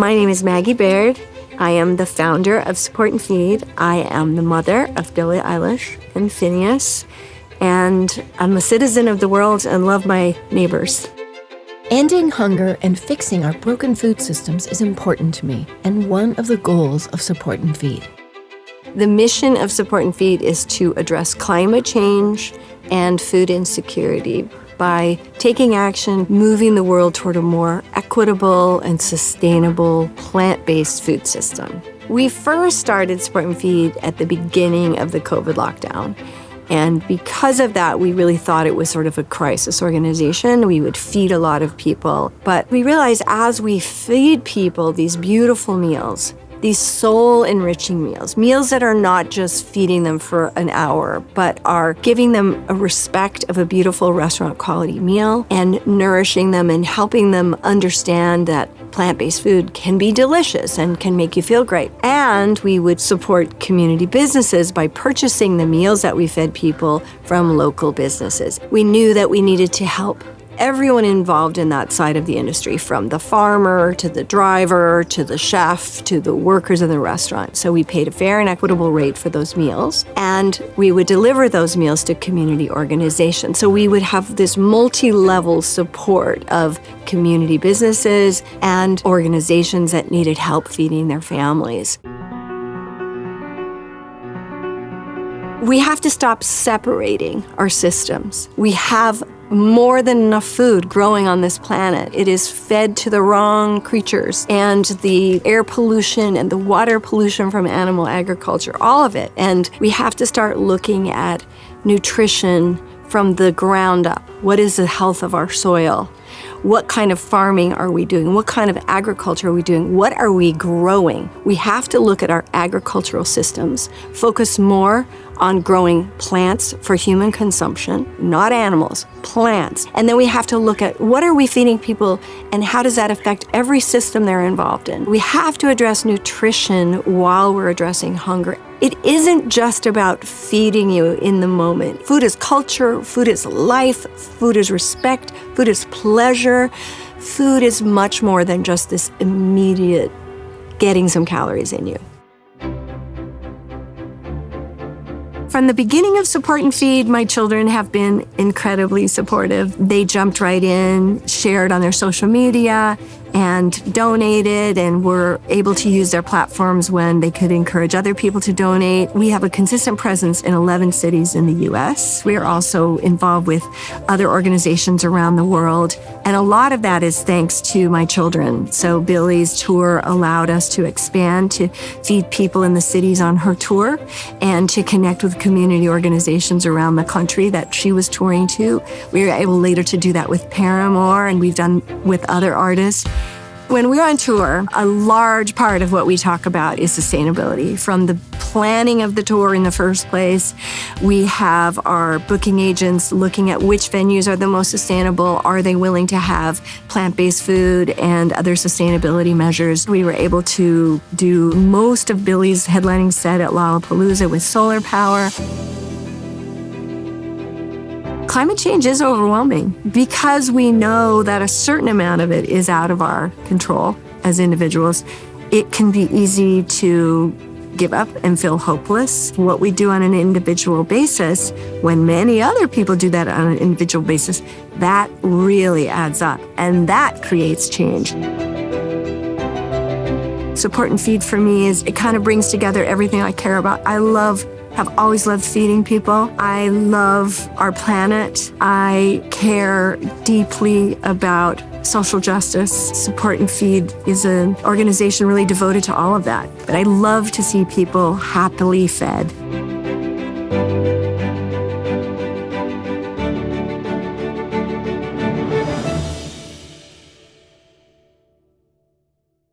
My name is Maggie Baird. I am the founder of Support and Feed. I am the mother of Billie Eilish and Finneas, and I'm a citizen of the world and love my neighbors. Ending hunger and fixing our broken food systems is important to me and one of the goals of Support and Feed. The mission of Support and Feed is to address climate change and food insecurity by taking action, moving the world toward a more equitable and sustainable plant-based food system. We first started Support and Feed at the beginning of the COVID lockdown. And because of that, we really thought it was sort of a crisis organization. We would feed a lot of people. But we realized as we feed people these beautiful meals, these soul-enriching meals that are not just feeding them for an hour, but are giving them a respect of a beautiful restaurant-quality meal and nourishing them and helping them understand that plant-based food can be delicious and can make you feel great. And we would support community businesses by purchasing the meals that we fed people from local businesses. We knew that we needed to help everyone involved in that side of the industry, from the farmer to the driver to the chef to the workers in the restaurant. So we paid a fair and equitable rate for those meals, and we would deliver those meals to community organizations. So we would have this multi-level support of community businesses and organizations that needed help feeding their families. We have to stop separating our systems. We have more than enough food growing on this planet. It is fed to the wrong creatures, and the air pollution and the water pollution from animal agriculture, all of it. And we have to start looking at nutrition from the ground up. What is the health of our soil? What kind of farming are we doing? What kind of agriculture are we doing? What are we growing? We have to look at our agricultural systems, focus more on growing plants for human consumption, not animals, plants. And then we have to look at what are we feeding people and how does that affect every system they're involved in. We have to address nutrition while we're addressing hunger. It isn't just about feeding you in the moment. Food is culture, food is life, food is respect, food is pleasure. Food is much more than just this immediate getting some calories in you. From the beginning of Support and Feed, my children have been incredibly supportive. They jumped right in, shared on their social media, and donated, and were able to use their platforms when they could encourage other people to donate. We have a consistent presence in 11 cities in the U.S. We are also involved with other organizations around the world, and a lot of that is thanks to my children. So Billie's tour allowed us to expand, to feed people in the cities on her tour, and to connect with community organizations around the country that she was touring to. We were able later to do that with Paramore, and we've done with other artists. When we're on tour, a large part of what we talk about is sustainability. From the planning of the tour in the first place, we have our booking agents looking at which venues are the most sustainable. Are they willing to have plant-based food and other sustainability measures? We were able to do most of Billie's headlining set at Lollapalooza with solar power. Climate change is overwhelming because we know that a certain amount of it is out of our control as individuals. It can be easy to give up and feel hopeless. What we do on an individual basis, when many other people do that on an individual basis, that really adds up, and that creates change. Support and Feed for me it kind of brings together everything I care about. Have always loved feeding people. I love our planet. I care deeply about social justice. Support and Feed is an organization really devoted to all of that. But I love to see people happily fed.